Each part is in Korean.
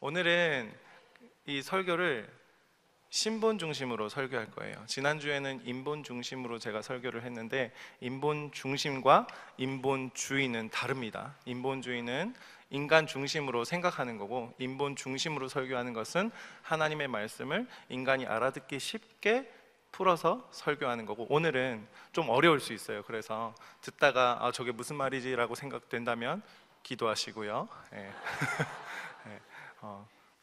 오늘은 이 설교를 신본 중심으로 설교할 거예요. 지난주에는 인본 중심으로 제가 설교를 했는데 인본 중심과 인본주의는 다릅니다. 인본주의는 인간 중심으로 생각하는 거고 인본 중심으로 설교하는 것은 하나님의 말씀을 인간이 알아듣기 쉽게 풀어서 설교하는 거고, 오늘은 좀 어려울 수 있어요. 그래서 듣다가 저게 무슨 말이지 라고 생각된다면 기도하시고요. 네. 네.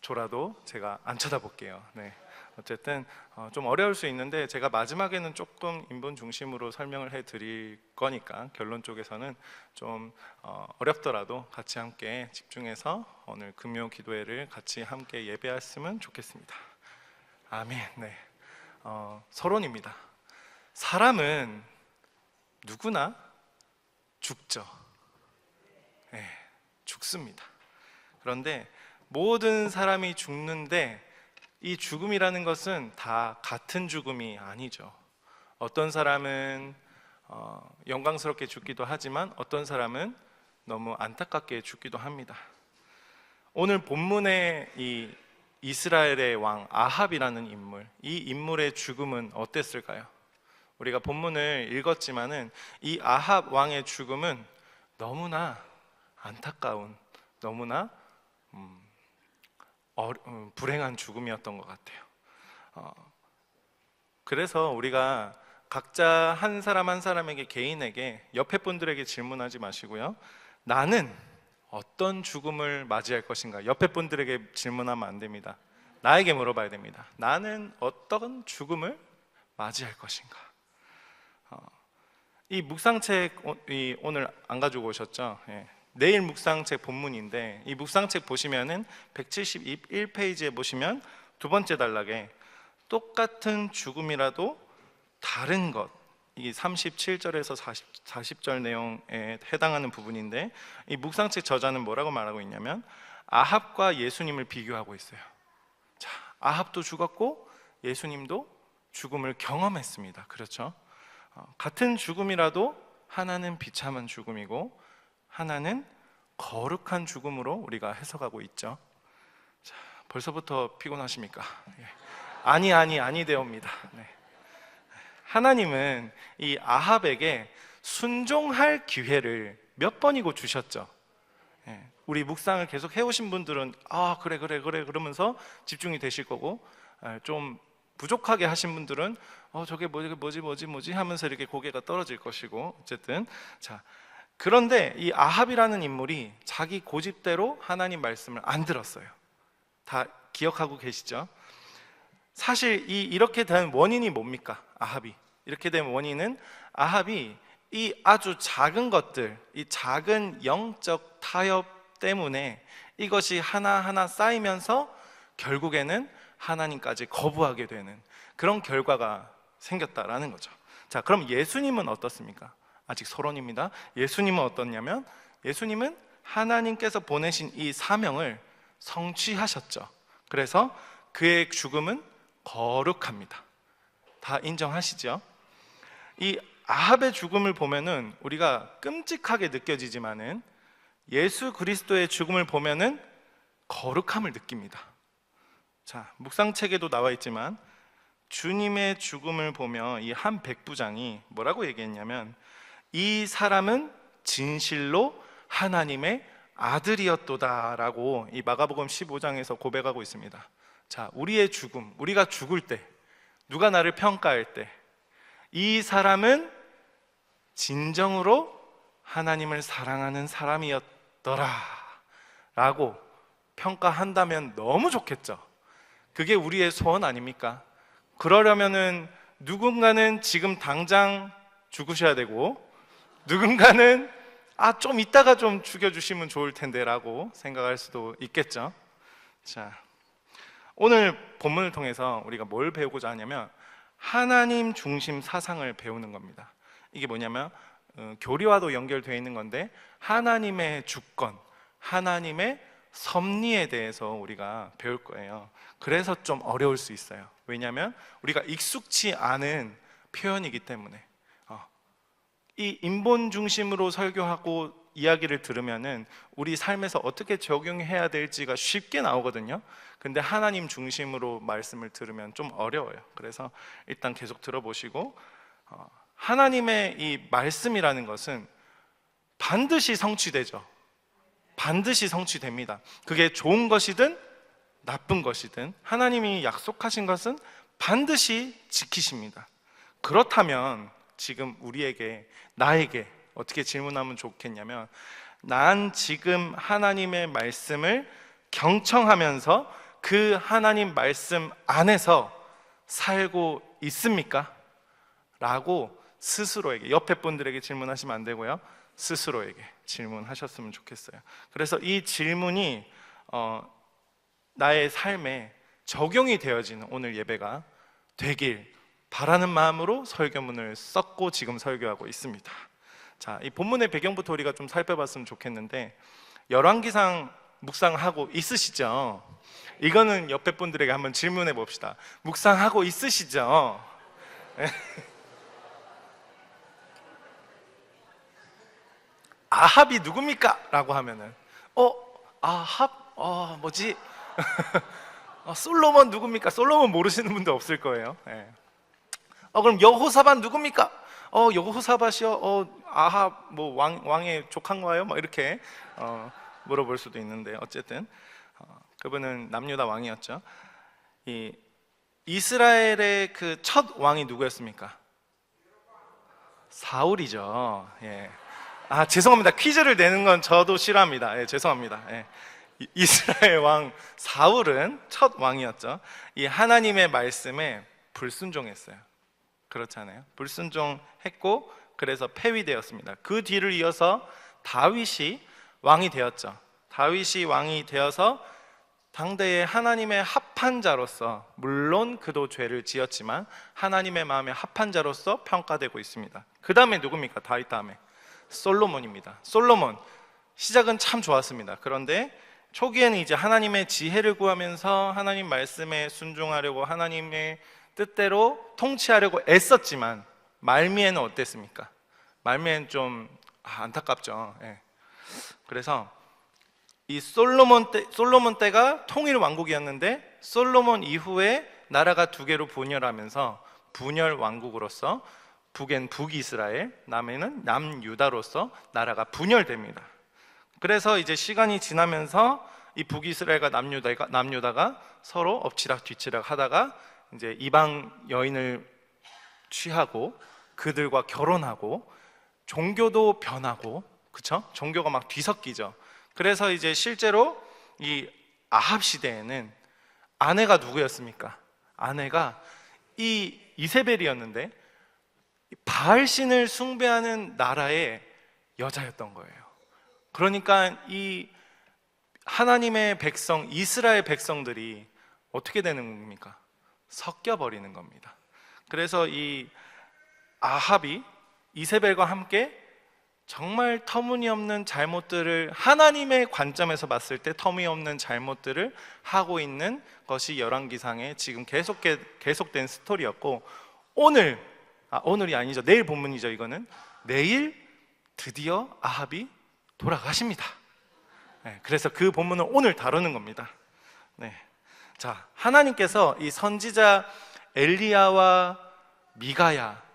졸아도 제가 안 쳐다볼게요. 네. 어쨌든 좀 어려울 수 있는데 제가 마지막에는 조금 인본 중심으로 설명을 해드릴 거니까 결론 쪽에서는 좀 어렵더라도 같이 함께 집중해서 오늘 금요 기도회를 같이 함께 예배했으면 좋겠습니다. 아멘. 네. 서론입니다. 사람은 누구나 죽죠. 네, 죽습니다. 그런데 모든 사람이 죽는데 이 죽음이라는 것은 다 같은 죽음이 아니죠. 어떤 사람은 영광스럽게 죽기도 하지만 어떤 사람은 너무 안타깝게 죽기도 합니다. 오늘 본문의 이 이스라엘의 왕 아합이라는 인물, 이 인물의 죽음은 어땠을까요? 우리가 본문을 읽었지만은 이 아합 왕의 죽음은 너무나 안타까운, 너무나 불행한 죽음이었던 것 같아요. 그래서 우리가 각자 한 사람 한 사람에게, 개인에게, 옆에 분들에게 질문하지 마시고요, 나는 어떤 죽음을 맞이할 것인가? 옆에 분들에게 질문하면 안 됩니다. 나에게 물어봐야 됩니다. 나는 어떤 죽음을 맞이할 것인가? 이 묵상책 오늘 안 가지고 오셨죠? 예. 내일 묵상책 본문인데 이 묵상책 보시면은 171페이지에 보시면 두 번째 단락에 똑같은 죽음이라도 다른 것, 이 37절에서 40절 내용에 해당하는 부분인데 이 묵상책 저자는 뭐라고 말하고 있냐면 아합과 예수님을 비교하고 있어요. 자, 아합도 죽었고 예수님도 죽음을 경험했습니다. 그렇죠? 같은 죽음이라도 하나는 비참한 죽음이고 하나는 거룩한 죽음으로 우리가 해석하고 있죠. 자, 벌써부터 피곤하십니까? 아니 되옵니다. 네. 하나님은 이 아합에게 순종할 기회를 몇 번이고 주셨죠. 우리 묵상을 계속 해오신 분들은 그래 그러면서 집중이 되실 거고, 좀 부족하게 하신 분들은 저게 뭐지 하면서 이렇게 고개가 떨어질 것이고, 어쨌든 자, 그런데 이 아합이라는 인물이 자기 고집대로 하나님 말씀을 안 들었어요. 다 기억하고 계시죠? 사실 이렇게 된 원인이 뭡니까? 아합이 이렇게 된 원인은 아합이 이 아주 작은 것들, 이 작은 영적 타협 때문에 이것이 하나하나 쌓이면서 결국에는 하나님까지 거부하게 되는 그런 결과가 생겼다라는 거죠. 자, 그럼 예수님은 어떻습니까? 아직 서론입니다. 예수님은 어떻냐면 예수님은 하나님께서 보내신 이 사명을 성취하셨죠. 그래서 그의 죽음은 거룩합니다. 다 인정하시죠? 이 아합의 죽음을 보면은 우리가 끔찍하게 느껴지지만은 예수 그리스도의 죽음을 보면은 거룩함을 느낍니다. 자, 묵상책에도 나와 있지만 주님의 죽음을 보며 이 한 백부장이 뭐라고 얘기했냐면 이 사람은 진실로 하나님의 아들이었도다 라고 이 마가복음 15장에서 고백하고 있습니다. 자, 우리의 죽음, 우리가 죽을 때, 누가 나를 평가할 때 이 사람은 진정으로 하나님을 사랑하는 사람이었더라 라고 평가한다면 너무 좋겠죠. 그게 우리의 소원 아닙니까? 그러려면은 누군가는 지금 당장 죽으셔야 되고 누군가는 좀 이따가 좀 죽여주시면 좋을 텐데 라고 생각할 수도 있겠죠. 자, 오늘 본문을 통해서 우리가 뭘 배우고자 하냐면 하나님 중심 사상을 배우는 겁니다. 이게 뭐냐면 교리와도 연결되어 있는 건데 하나님의 주권, 하나님의 섭리에 대해서 우리가 배울 거예요. 그래서 좀 어려울 수 있어요. 왜냐하면 우리가 익숙치 않은 표현이기 때문에 이 인본 중심으로 설교하고 이야기를 들으면은 우리 삶에서 어떻게 적용해야 될지가 쉽게 나오거든요. 근데 하나님 중심으로 말씀을 들으면 좀 어려워요. 그래서 일단 계속 들어보시고, 하나님의 이 말씀이라는 것은 반드시 성취되죠. 반드시 성취됩니다. 그게 좋은 것이든 나쁜 것이든 하나님이 약속하신 것은 반드시 지키십니다. 그렇다면 지금 우리에게, 나에게 어떻게 질문하면 좋겠냐면, 난 지금 하나님의 말씀을 경청하면서 그 하나님 말씀 안에서 살고 있습니까? 라고 스스로에게, 옆에 분들에게 질문하시면 안 되고요, 스스로에게 질문하셨으면 좋겠어요. 그래서 이 질문이 나의 삶에 적용이 되어지는 오늘 예배가 되길 바라는 마음으로 설교문을 썼고 지금 설교하고 있습니다. 자, 이 본문의 배경부터 우리가 좀 살펴봤으면 좋겠는데, 열왕기상 묵상하고 있으시죠? 이거는 옆에 분들에게 한번 질문해 봅시다. 묵상하고 있으시죠? 아합이 누굽니까? 라고 하면은 아합? 뭐지? 솔로몬 누굽니까? 솔로몬 모르시는 분도 없을 거예요. 그럼 여호사밧 누굽니까? 여호사밧이요? 아합 뭐 왕의 조카인가요? 뭐 이렇게 물어볼 수도 있는데, 어쨌든 그분은 남유다 왕이었죠. 이 이스라엘의 그 첫 왕이 누구였습니까? 사울이죠. 예. 죄송합니다. 퀴즈를 내는 건 저도 싫어합니다. 죄송합니다. 이스라엘 왕 사울은 첫 왕이었죠. 이 하나님의 말씀에 불순종했어요. 그렇잖아요. 불순종했고 그래서 폐위되었습니다. 그 뒤를 이어서 다윗이 왕이 되었죠. 다윗이 왕이 되어서 당대의 하나님의 합한 자로서, 물론 그도 죄를 지었지만 하나님의 마음에 합한 자로서 평가되고 있습니다. 그 다음에 누굽니까? 다윗 다음에 솔로몬입니다. 솔로몬 시작은 참 좋았습니다. 그런데 초기에는 이제 하나님의 지혜를 구하면서 하나님 말씀에 순종하려고, 하나님의 뜻대로 통치하려고 애썼지만 말미에는 어땠습니까? 말미에는 좀 안타깝죠. 그래서 이 솔로몬 때가 통일 왕국이었는데, 솔로몬 이후에 나라가 두 개로 분열하면서 분열 왕국으로서 북엔 북이스라엘, 남에는 남유다로서 나라가 분열됩니다. 그래서 이제 시간이 지나면서 이 북이스라엘과 남유다가 서로 엎치락 뒤치락 하다가 이제 이방 여인을 취하고 그들과 결혼하고 종교도 변하고, 그쵸? 종교가 막 뒤섞이죠. 그래서 이제 실제로 이 아합 시대에는 아내가 누구였습니까? 아내가 이 이세벨이었는데 바알신을 숭배하는 나라의 여자였던 거예요. 그러니까 이 하나님의 백성, 이스라엘 백성들이 어떻게 되는 겁니까? 섞여버리는 겁니다. 그래서 이 아합이 이세벨과 함께 정말 터무니없는 잘못들을, 하나님의 관점에서 봤을 때 터무니없는 잘못들을 하고 있는 것이 열왕기상에 지금 계속된 스토리였고, 오늘이 아니죠, 내일 본문이죠. 이거는 내일 드디어 아합이 돌아가십니다. 그래서 그 본문을 오늘 다루는 겁니다. 자, 하나님께서 이 선지자 엘리야와 미가야,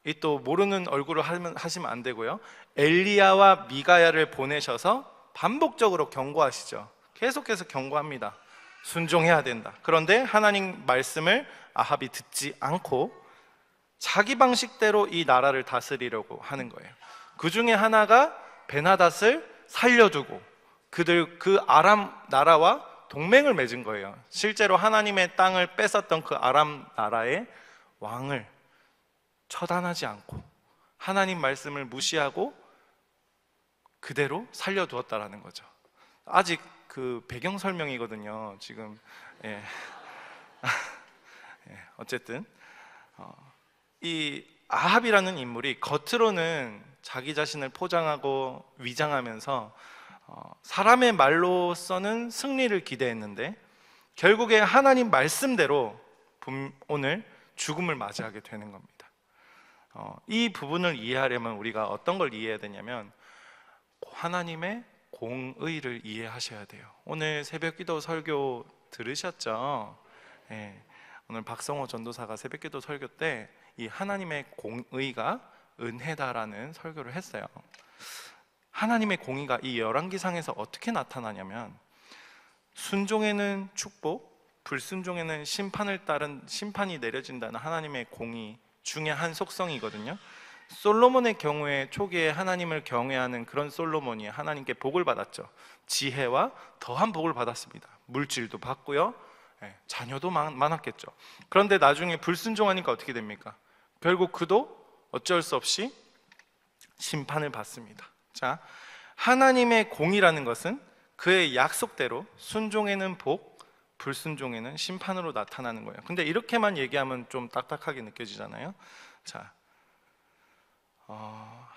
이 또 모르는 얼굴을 하시면 안 되고요, 엘리야와 미가야를 보내셔서 반복적으로 경고하시죠. 계속해서 경고합니다. 순종해야 된다. 그런데 하나님 말씀을 아합이 듣지 않고 자기 방식대로 이 나라를 다스리려고 하는 거예요. 그 중에 하나가 베나닷을 살려두고 그 아람 나라와 동맹을 맺은 거예요. 실제로 하나님의 땅을 뺏었던 그 아람 나라의 왕을 처단하지 않고 하나님 말씀을 무시하고 그대로 살려두었다라는 거죠. 아직 그 배경 설명이거든요, 지금. 어쨌든 이 아합이라는 인물이 겉으로는 자기 자신을 포장하고 위장하면서 사람의 말로서는 승리를 기대했는데 결국에 하나님 말씀대로 오늘 죽음을 맞이하게 되는 겁니다. 이 부분을 이해하려면 우리가 어떤 걸 이해해야 되냐면, 하나님의 공의를 이해하셔야 돼요. 오늘 새벽기도 설교 들으셨죠? 예, 오늘 박성호 전도사가 새벽기도 설교 때 이 하나님의 공의가 은혜다라는 설교를 했어요. 하나님의 공의가 이 열왕기상에서 어떻게 나타나냐면, 순종에는 축복, 불순종에는 심판을 따른 심판이 내려진다는 하나님의 공의 중에 한 속성이거든요. 솔로몬의 경우에 초기에 하나님을 경외하는 그런 솔로몬이 하나님께 복을 받았죠. 지혜와 더한 복을 받았습니다. 물질도 받고요, 자녀도 많았겠죠. 그런데 나중에 불순종하니까 어떻게 됩니까? 결국 그도 어쩔 수 없이 심판을 받습니다. 자, 하나님의 공의라는 것은 그의 약속대로 순종에는 복, 불순종에는 심판으로 나타나는 거예요. 근데 이렇게만 얘기하면 좀 딱딱하게 느껴지잖아요. 자,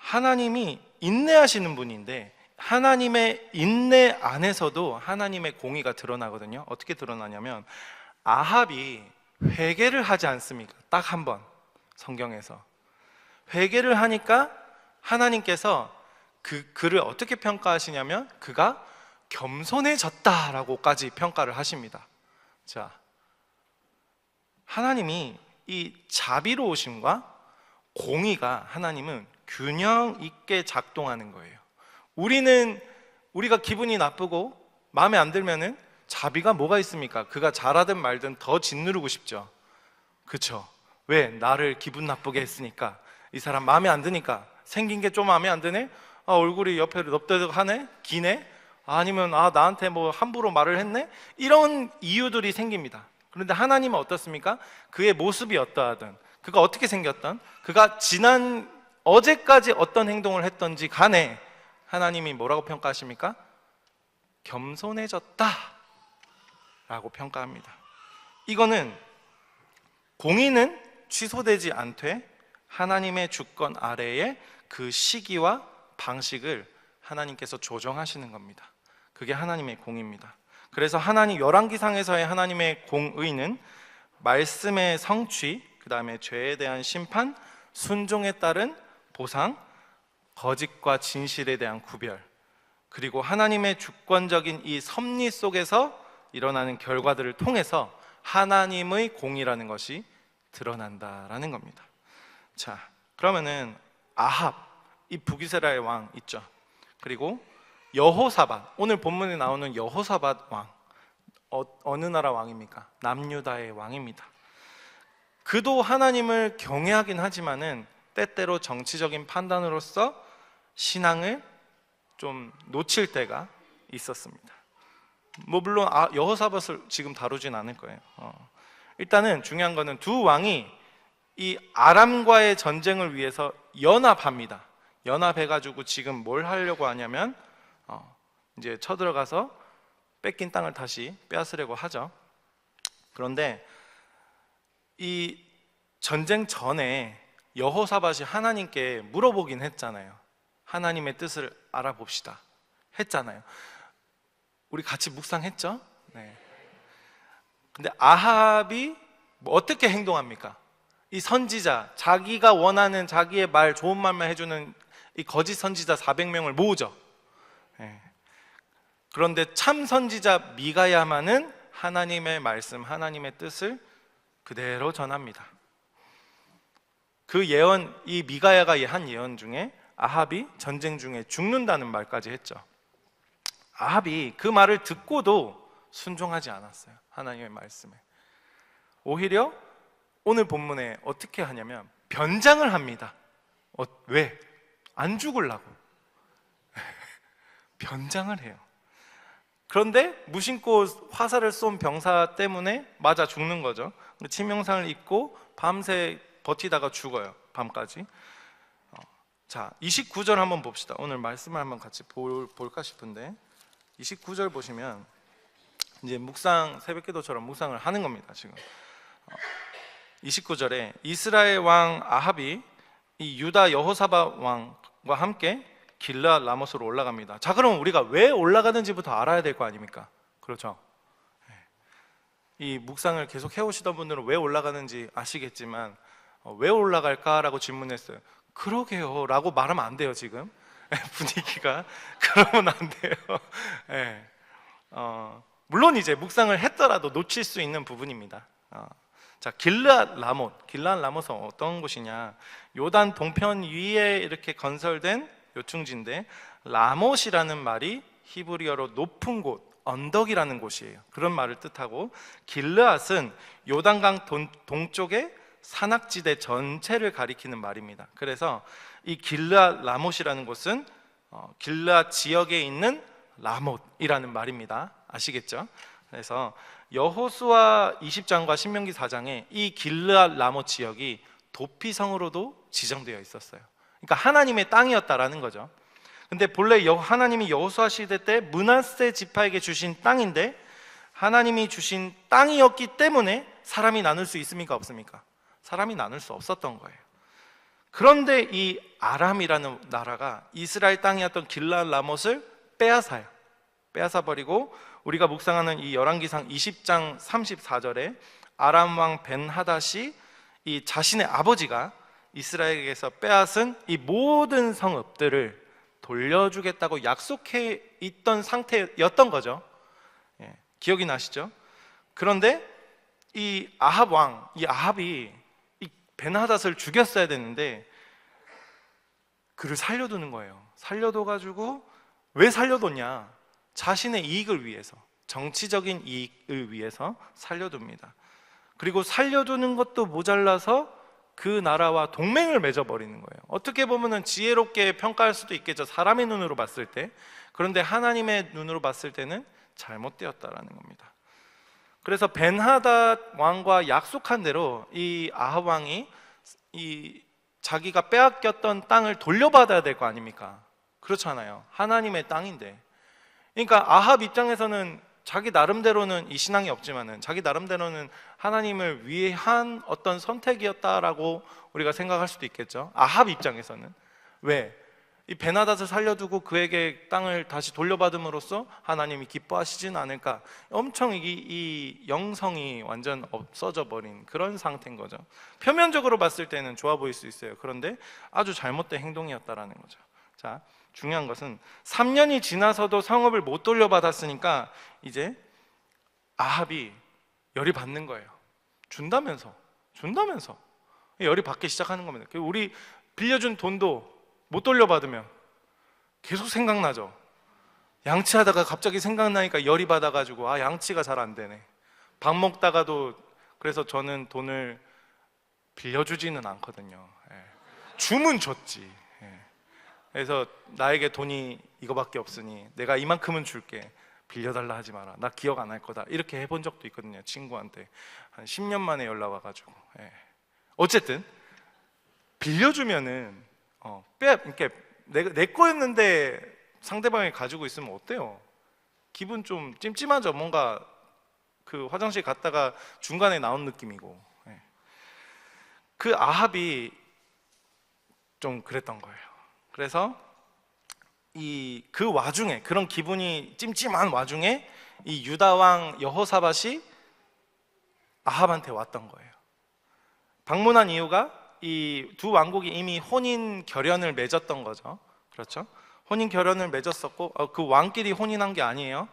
하나님이 인내하시는 분인데, 하나님의 인내 안에서도 하나님의 공의가 드러나거든요. 어떻게 드러나냐면, 아합이 회개를 하지 않습니까? 딱 한 번 성경에서 회개를 하니까 하나님께서 그를 어떻게 평가하시냐면, 그가 겸손해졌다라고까지 평가를 하십니다. 자, 하나님이 이 자비로우심과 공의가, 하나님은 균형 있게 작동하는 거예요. 우리가 기분이 나쁘고 마음에 안 들면은 자비가 뭐가 있습니까? 그가 잘하든 말든 더 짓누르고 싶죠. 그쵸? 왜? 나를 기분 나쁘게 했으니까, 이 사람 마음에 안 드니까, 생긴 게 좀 마음에 안 드네? 얼굴이 옆에 넙대덕하네? 기네? 아니면 나한테 뭐 함부로 말을 했네? 이런 이유들이 생깁니다. 그런데 하나님은 어떻습니까? 그의 모습이 어떠하든, 그가 어떻게 생겼던, 그가 지난 어제까지 어떤 행동을 했던지 간에 하나님이 뭐라고 평가하십니까? 겸손해졌다 라고 평가합니다. 이거는 공의는 취소되지 않되 하나님의 주권 아래에 그 시기와 방식을 하나님께서 조정하시는 겁니다. 그게 하나님의 공의입니다. 그래서 열왕기상에서의 하나님의 공의는 말씀의 성취, 그 다음에 죄에 대한 심판, 순종에 따른 보상, 거짓과 진실에 대한 구별, 그리고 하나님의 주권적인 이 섭리 속에서 일어나는 결과들을 통해서 하나님의 공의라는 것이 드러난다라는 겁니다. 자, 그러면은 아합, 이 북이스라엘 왕 있죠. 그리고 여호사밧, 오늘 본문에 나오는 여호사밧 왕, 어느 나라 왕입니까? 남유다의 왕입니다. 그도 하나님을 경외하긴 하지만은 때때로 정치적인 판단으로서 신앙을 좀 놓칠 때가 있었습니다. 물론 여호사밧을 지금 다루진 않을 거예요. 일단은 중요한 거는 두 왕이 이 아람과의 전쟁을 위해서 연합합니다. 연합해가지고 지금 뭘 하려고 하냐면 이제 쳐들어가서 뺏긴 땅을 다시 빼앗으려고 하죠. 그런데 이 전쟁 전에 여호사밧이 하나님께 물어보긴 했잖아요. 하나님의 뜻을 알아봅시다 했잖아요. 우리 같이 묵상했죠? 네. 근데 아합이 어떻게 행동합니까? 이 선지자, 자기가 원하는 자기의 말, 좋은 말만 해주는 이 거짓 선지자 400명을 모으죠. 네. 그런데 참 선지자 미가야만은 하나님의 말씀, 하나님의 뜻을 그대로 전합니다. 그 예언, 이 미가야가 한 예언 중에 아합이 전쟁 중에 죽는다는 말까지 했죠. 아합이 그 말을 듣고도 순종하지 않았어요. 하나님의 말씀에. 오히려 오늘 본문에 어떻게 하냐면 변장을 합니다. 왜? 안 죽으려고. 변장을 해요. 그런데 무심코 화살을 쏜 병사 때문에 맞아 죽는 거죠. 치명상을 입고 밤새 버티다가 죽어요. 밤까지. 자, 29절 한번 봅시다. 오늘 말씀을 한번 같이 볼까 싶은데 29절 보시면 이제 새벽기도처럼 묵상을 하는 겁니다. 지금 29절에 이스라엘 왕 아합이 이 유다 여호사밧 왕과 함께 길르앗 라못으로 올라갑니다. 자, 그럼 우리가 왜 올라가는지부터 알아야 될 거 아닙니까? 그렇죠? 이 묵상을 계속 해오시던 분들은 왜 올라가는지 아시겠지만 왜 올라갈까라고 질문했어요. 그러게요 라고 말하면 안 돼요. 지금 분위기가 그러면 안 돼요. 예. 물론 이제 묵상을 했더라도 놓칠 수 있는 부분입니다. 자, 길르앗 라못은 어떤 곳이냐? 요단 동편 위에 이렇게 건설된 요충지인데, 라못이라는 말이 히브리어로 높은 곳, 언덕이라는 곳이에요. 그런 말을 뜻하고, 길르앗은 요단강 동쪽의 산악지대 전체를 가리키는 말입니다. 그래서 이 길르앗 라못이라는 곳은 길르앗 지역에 있는 라못이라는 말입니다. 아시겠죠? 그래서 여호수아 20장과 신명기 4장에 이 길르앗 라못 지역이 도피성으로도 지정되어 있었어요. 그러니까 하나님의 땅이었다라는 거죠. 근데 본래 하나님이 여호수아 시대 때 므낫세 지파에게 주신 땅인데, 하나님이 주신 땅이었기 때문에 사람이 나눌 수 있습니까? 없습니까? 사람이 나눌 수 없었던 거예요. 그런데 이 아람이라는 나라가 이스라엘 땅이었던 길르앗 라못을 빼앗아요. 빼앗아 버리고, 우리가 묵상하는 이 열왕기상 20장 34절에 아람 왕 벤하닷이 이 자신의 아버지가 이스라엘에게서 빼앗은 이 모든 성읍들을 돌려주겠다고 약속해 있던 상태였던 거죠. 기억이 나시죠? 그런데 이 아합이 이 벤하닷을 죽였어야 되는데 그를 살려두는 거예요. 살려둬가지고, 왜 살려뒀냐? 자신의 이익을 위해서, 정치적인 이익을 위해서 살려둡니다. 그리고 살려두는 것도 모자라서 그 나라와 동맹을 맺어버리는 거예요. 어떻게 보면 지혜롭게 평가할 수도 있겠죠, 사람의 눈으로 봤을 때. 그런데 하나님의 눈으로 봤을 때는 잘못되었다라는 겁니다. 그래서 벤하닷 왕과 약속한 대로 이 아합 왕이 이 자기가 빼앗겼던 땅을 돌려받아야 될 거 아닙니까? 그렇잖아요. 하나님의 땅인데. 그러니까 아합 입장에서는 자기 나름대로는 이 신앙이 없지만은 자기 나름대로는 하나님을 위한 어떤 선택이었다라고 우리가 생각할 수도 있겠죠. 아합 입장에서는. 왜? 이 벤하닷을 살려두고 그에게 땅을 다시 돌려받음으로써 하나님이 기뻐하시진 않을까. 엄청 이 영성이 완전 없어져 버린 그런 상태인 거죠. 표면적으로 봤을 때는 좋아 보일 수 있어요. 그런데 아주 잘못된 행동이었다라는 거죠. 자, 중요한 것은 3년이 지나서도 성읍을 못 돌려받았으니까 이제 아합이 열이 받는 거예요. 준다면서 열이 받기 시작하는 겁니다. 우리 빌려준 돈도 못 돌려받으면 계속 생각나죠. 양치하다가 갑자기 생각나니까 열이 받아가지고 양치가 잘 안 되네. 밥 먹다가도. 그래서 저는 돈을 빌려주지는 않거든요. 주면 줬지. 그래서 나에게 돈이 이거밖에 없으니 내가 이만큼은 줄게, 빌려달라 하지 마라, 나 기억 안 할 거다, 이렇게 해본 적도 있거든요. 친구한테 한 10년 만에 연락 와가지고. 어쨌든 빌려주면은 이렇게 내 거였는데 상대방이 가지고 있으면 어때요? 기분 좀 찜찜하죠. 뭔가 그 화장실 갔다가 중간에 나온 느낌이고. 그 아합이 좀 그랬던 거예요. 그래서 그 와중에, 그런 기분이 찜찜한 와중에 이 유다 왕 여호사밧이 아합한테 왔던 거예요. 방문한 이유가 이 두 왕국이 이미 혼인 결연을 맺었던 거죠. 그렇죠? 혼인 결연을 맺었었고, 그 왕끼리 혼인한 게 아니에요.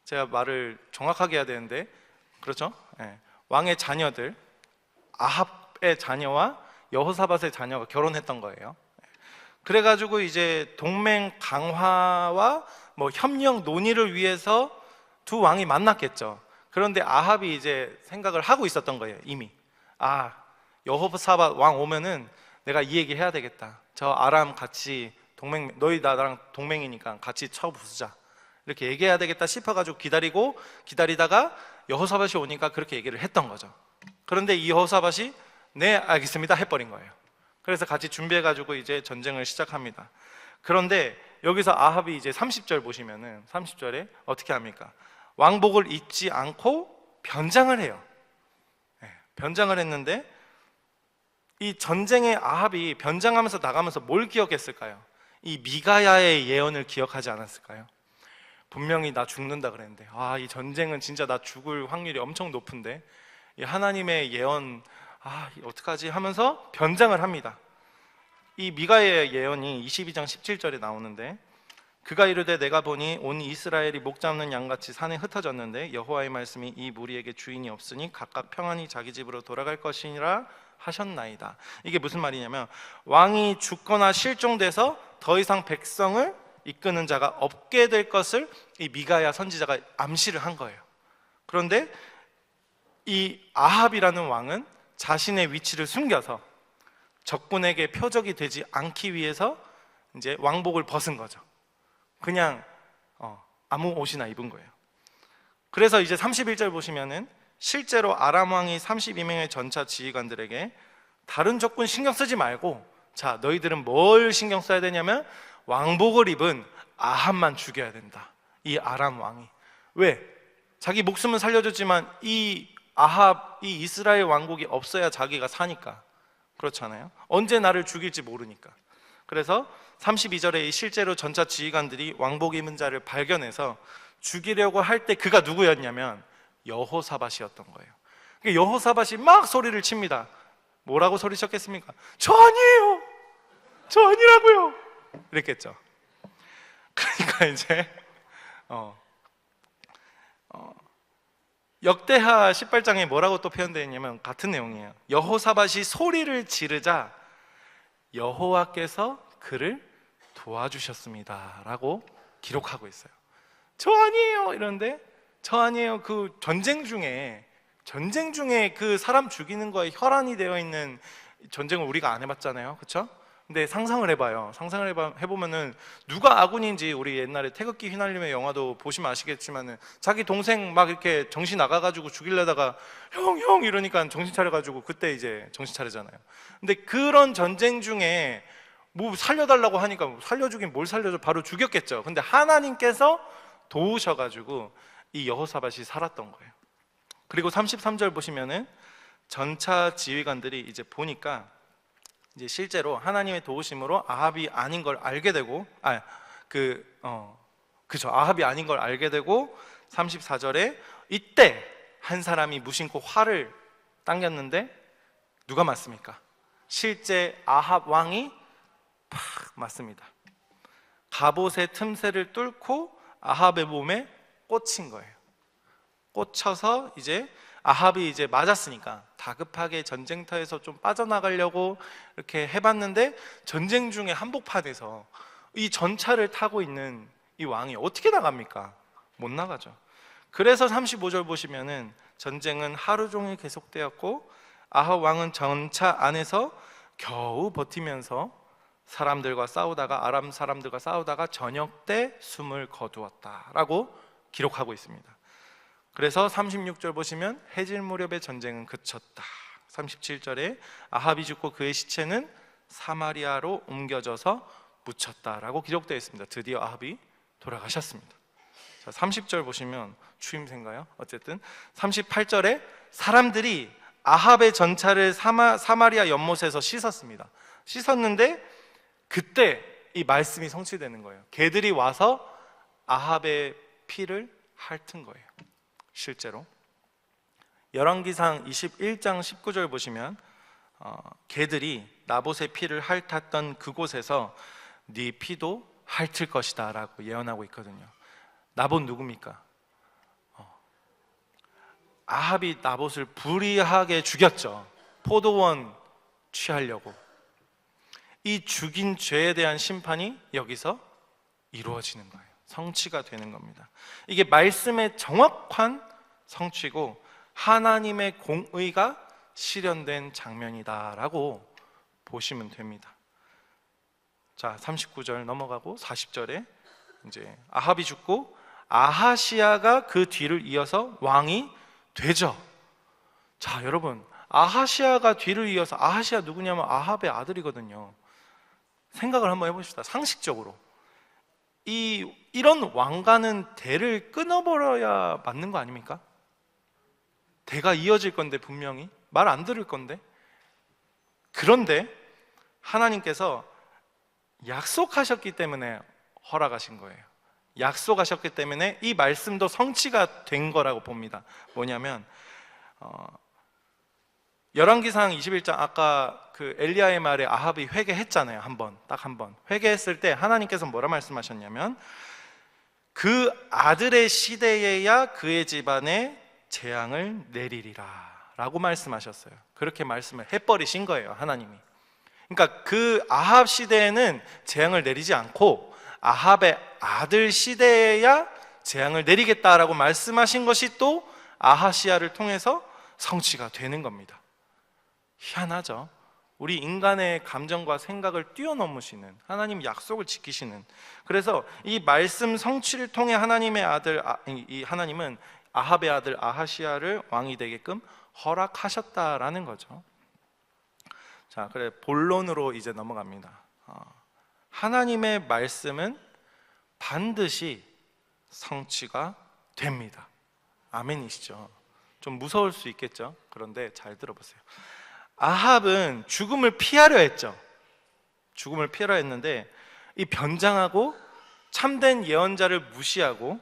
제가 말을 정확하게 해야 되는데, 그렇죠? 왕의 자녀들, 아합의 자녀와 여호사밧의 자녀가 결혼했던 거예요. 그래가지고 이제 동맹 강화와 뭐 협력 논의를 위해서 두 왕이 만났겠죠. 그런데 아합이 이제 생각을 하고 있었던 거예요. 이미 여호사밧 왕 오면은 내가 이 얘기 해야 되겠다. 저 아람 같이 동맹, 너희 나랑 동맹이니까 같이 쳐부수자, 이렇게 얘기해야 되겠다 싶어가지고 기다리다가 여호사밧이 오니까 그렇게 얘기를 했던 거죠. 그런데 이 여호사밧이 네 알겠습니다 해버린 거예요. 그래서 같이 준비해가지고 이제 전쟁을 시작합니다. 그런데 여기서 아합이 이제 30절 보시면은 30절에 어떻게 합니까? 왕복을 입지 않고 변장을 해요. 변장을 했는데, 이 전쟁에 아합이 변장하면서 나가면서 뭘 기억했을까요? 이 미가야의 예언을 기억하지 않았을까요? 분명히 나 죽는다 그랬는데, 이 전쟁은 진짜 나 죽을 확률이 엄청 높은데, 이 하나님의 예언 어떡하지 하면서 변장을 합니다. 이 미가의 예언이 22장 17절에 나오는데, 그가 이르되 내가 보니 온 이스라엘이 목 잡는 양같이 산에 흩어졌는데 여호와의 말씀이 이 무리에게 주인이 없으니 각각 평안히 자기 집으로 돌아갈 것이니라 하셨나이다. 이게 무슨 말이냐면, 왕이 죽거나 실종돼서 더 이상 백성을 이끄는 자가 없게 될 것을 이 미가야 선지자가 암시를 한 거예요. 그런데 이 아합이라는 왕은 자신의 위치를 숨겨서 적군에게 표적이 되지 않기 위해서 이제 왕복을 벗은 거죠. 그냥 아무 옷이나 입은 거예요. 그래서 이제 31절 보시면은 실제로 아람 왕이 32명의 전차 지휘관들에게 다른 적군 신경 쓰지 말고, 자, 너희들은 뭘 신경 써야 되냐면 왕복을 입은 아합만 죽여야 된다. 이 아람 왕이. 왜? 자기 목숨은 살려줬지만 이 아합, 이 이스라엘 왕국이 없어야 자기가 사니까. 그렇잖아요. 언제 나를 죽일지 모르니까. 그래서 32절에 실제로 전차 지휘관들이 왕복 입은 자를 발견해서 죽이려고 할 때 그가 누구였냐면 여호사밧이었던 거예요. 여호사밧이 막 소리를 칩니다. 뭐라고 소리쳤겠습니까? 저 아니에요! 저 아니라고요! 이랬겠죠. 그러니까 이제 역대하 18장에 뭐라고 또 표현되어 있냐면 같은 내용이에요. 여호사밧이 소리를 지르자 여호와께서 그를 도와주셨습니다 라고 기록하고 있어요. 저 아니에요 이러는데, 저 아니에요, 그 전쟁 중에 그 사람 죽이는 거에 혈안이 되어 있는 전쟁을 우리가 안 해봤잖아요, 그렇죠? 근데 상상을 해봐요. 해보면은 누가 아군인지, 우리 옛날에 태극기 휘날림의 영화도 보시면 아시겠지만은 자기 동생 막 이렇게 정신 나가가지고 죽이려다가 형 이러니까 정신 차려가지고 그때 이제 정신 차리잖아요. 근데 그런 전쟁 중에 뭐 살려달라고 하니까 살려주긴 뭘 살려줘, 바로 죽였겠죠. 근데 하나님께서 도우셔가지고 이 여호사밧이 살았던 거예요. 그리고 33절 보시면은 전차 지휘관들이 이제 보니까 이제 실제로 하나님의 도우심으로 아합이 아닌 걸 알게 되고, 아합이 아닌 걸 알게 되고, 34절에 이때 한 사람이 무심코 활을 당겼는데 누가 맞습니까? 실제 아합 왕이 팍 맞습니다. 갑옷의 틈새를 뚫고 아합의 몸에 꽂힌 거예요. 꽂혀서 이제 아합이 이제 맞았으니까 다급하게 전쟁터에서 좀 빠져나가려고 이렇게 해봤는데, 전쟁 중에 한복판에서 이 전차를 타고 있는 이 왕이 어떻게 나갑니까? 못 나가죠. 그래서 35절 보시면은 전쟁은 하루 종일 계속되었고 아합 왕은 전차 안에서 겨우 버티면서 아람 사람들과 싸우다가 저녁 때 숨을 거두었다라고 기록하고 있습니다. 그래서 36절 보시면 해질 무렵에 전쟁은 그쳤다. 37절에 아합이 죽고 그의 시체는 사마리아로 옮겨져서 묻혔다라고 기록되어 있습니다. 드디어 아합이 돌아가셨습니다. 자, 30절 보시면 추임새인가요? 어쨌든 38절에 사람들이 아합의 전차를 사마리아 연못에서 씻었습니다. 씻었는데 그때 이 말씀이 성취되는 거예요. 개들이 와서 아합의 피를 핥은 거예요. 실제로 열왕기상 21장 19절 보시면 개들이 나봇의 피를 핥았던 그곳에서 네 피도 핥을 것이다 라고 예언하고 있거든요. 나봇 누굽니까? 아합이 나봇을 불의하게 죽였죠. 포도원 취하려고. 이 죽인 죄에 대한 심판이 여기서 이루어지는 거예요. 성취가 되는 겁니다. 이게 말씀의 정확한 성취고 하나님의 공의가 실현된 장면이다라고 보시면 됩니다. 자, 39절 넘어가고 40절에 이제 아합이 죽고 아하시아가 그 뒤를 이어서 왕이 되죠. 자, 여러분, 아하시아가 뒤를 이어서, 아하시아 누구냐면 아합의 아들이거든요. 생각을 한번 해봅시다. 상식적으로 이런 왕가는 대를 끊어버려야 맞는 거 아닙니까? 대가 이어질 건데, 분명히 말 안 들을 건데. 그런데 하나님께서 약속하셨기 때문에 허락하신 거예요. 약속하셨기 때문에 이 말씀도 성취가 된 거라고 봅니다. 뭐냐면 열왕기상 21장 아까 그 엘리야의 말에 아합이 회개했잖아요. 딱 한 번 회개했을 때 하나님께서 뭐라 말씀하셨냐면 그 아들의 시대에야 그의 집안에 재앙을 내리리라 라고 말씀하셨어요. 그렇게 말씀을 해버리신 거예요, 하나님이. 그러니까 그 아합 시대에는 재앙을 내리지 않고 아합의 아들 시대에야 재앙을 내리겠다라고 말씀하신 것이 또 아하시아를 통해서 성취가 되는 겁니다. 희한하죠? 우리 인간의 감정과 생각을 뛰어넘으시는 하나님 약속을 지키시는, 그래서 이 말씀 성취를 통해 하나님의 아들 이 하나님은 아합의 아들 아하시아를 왕이 되게끔 허락하셨다라는 거죠. 자, 그래 본론으로 이제 넘어갑니다. 하나님의 말씀은 반드시 성취가 됩니다. 아멘이시죠? 좀 무서울 수 있겠죠? 그런데 잘 들어보세요. 아합은 죽음을 피하려 했죠. 죽음을 피하려 했는데 이 변장하고 참된 예언자를 무시하고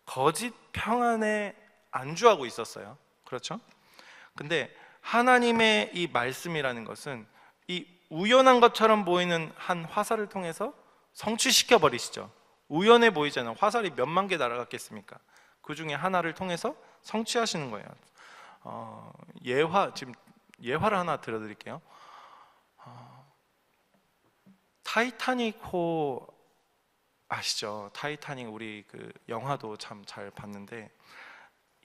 거짓 평안에 안주하고 있었어요. 그렇죠? 근데 하나님의 이 말씀이라는 것은 이 우연한 것처럼 보이는 한 화살을 통해서 성취시켜 버리시죠. 우연해 보이잖아요. 화살이 몇만 개 날아갔겠습니까? 그 중에 하나를 통해서 성취하시는 거예요. 지금 예화를 하나 들려드릴게요. 타이타닉호 아시죠? 타이타닉 우리 그 영화도 참 잘 봤는데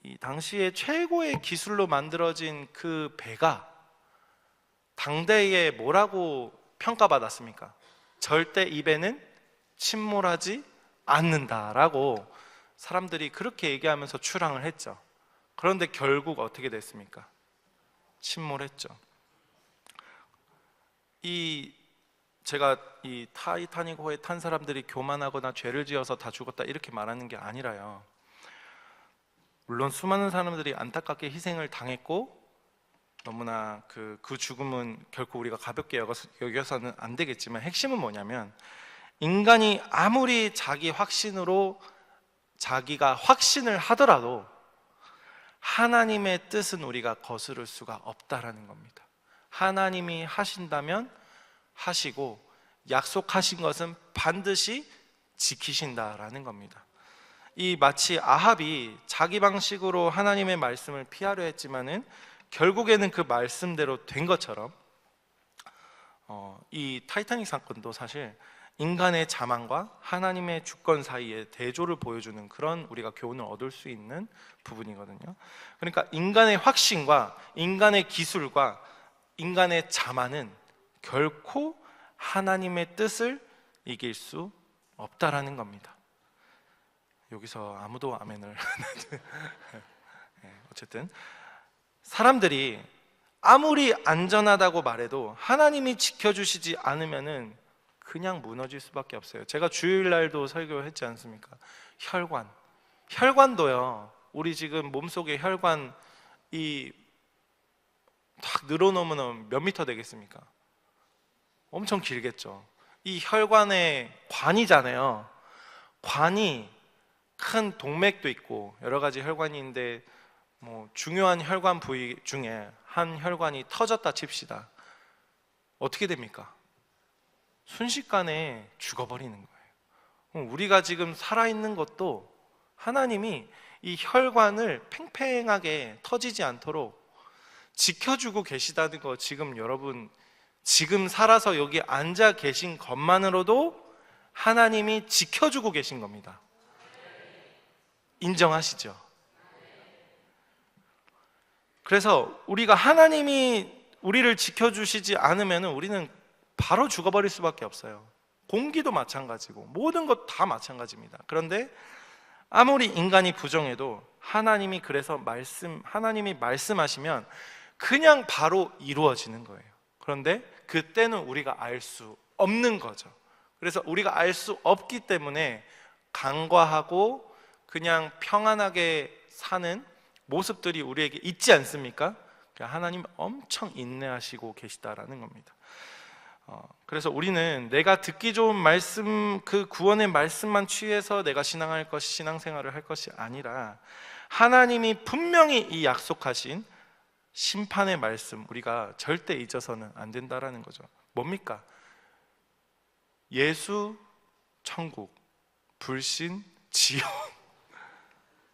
이 당시에 최고의 기술로 만들어진 그 배가 당대에 뭐라고 평가받았습니까? 절대 이 배는 침몰하지 않는다라고 사람들이 그렇게 얘기하면서 출항을 했죠. 그런데 결국 어떻게 됐습니까? 침몰했죠. 제가 이 타이타닉호에 탄 사람들이 교만하거나 죄를 지어서 다 죽었다 이렇게 말하는 게 아니라요. 물론 수많은 사람들이 안타깝게 희생을 당했고 너무나 그 죽음은 결코 우리가 가볍게 여겨서는 안 되겠지만 핵심은 뭐냐면 인간이 아무리 자기 확신으로 자기가 확신을 하더라도 하나님의 뜻은 우리가 거스를 수가 없다라는 겁니다. 하나님이 하신다면 하시고 약속하신 것은 반드시 지키신다라는 겁니다. 이 마치 아합이 자기 방식으로 하나님의 말씀을 피하려 했지만은 결국에는 그 말씀대로 된 것처럼 이 타이타닉 사건도 사실 인간의 자만과 하나님의 주권 사이의 대조를 보여주는 그런 우리가 교훈을 얻을 수 있는 부분이거든요. 그러니까 인간의 확신과 인간의 기술과 인간의 자만은 결코 하나님의 뜻을 이길 수 없다라는 겁니다. 여기서 아무도 아멘을 어쨌든 사람들이 아무리 안전하다고 말해도 하나님이 지켜주시지 않으면은 그냥 무너질 수밖에 없어요. 제가 주일날도 설교했지 않습니까? 혈관도요. 우리 지금 몸속에 혈관이 딱 늘어놓으면 몇 미터 되겠습니까? 엄청 길겠죠. 이 혈관의 관이잖아요. 관이 큰 동맥도 있고 여러 가지 혈관이 있는데 중요한 혈관 부위 중에 한 혈관이 터졌다 칩시다. 어떻게 됩니까? 순식간에 죽어버리는 거예요. 우리가 지금 살아있는 것도 하나님이 이 혈관을 팽팽하게 터지지 않도록 지켜주고 계시다는 거 지금 여러분 지금 살아서 여기 앉아 계신 것만으로도 하나님이 지켜주고 계신 겁니다. 인정하시죠? 그래서 우리가 하나님이 우리를 지켜주시지 않으면 우리는 바로 죽어버릴 수밖에 없어요. 공기도 마찬가지고 모든 것 다 마찬가지입니다. 그런데 아무리 인간이 부정해도 하나님이 하나님이 말씀하시면 그냥 바로 이루어지는 거예요. 그런데 그때는 우리가 알 수 없는 거죠. 그래서 우리가 알 수 없기 때문에 간과하고 그냥 평안하게 사는 모습들이 우리에게 있지 않습니까? 하나님 엄청 인내하시고 계시다라는 겁니다. 그래서 우리는 내가 듣기 좋은 말씀, 그 구원의 말씀만 취해서 내가 신앙생활을 할 것이 아니라 하나님이 분명히 이 약속하신 심판의 말씀 우리가 절대 잊어서는 안 된다라는 거죠. 뭡니까? 예수, 천국, 불신, 지옥.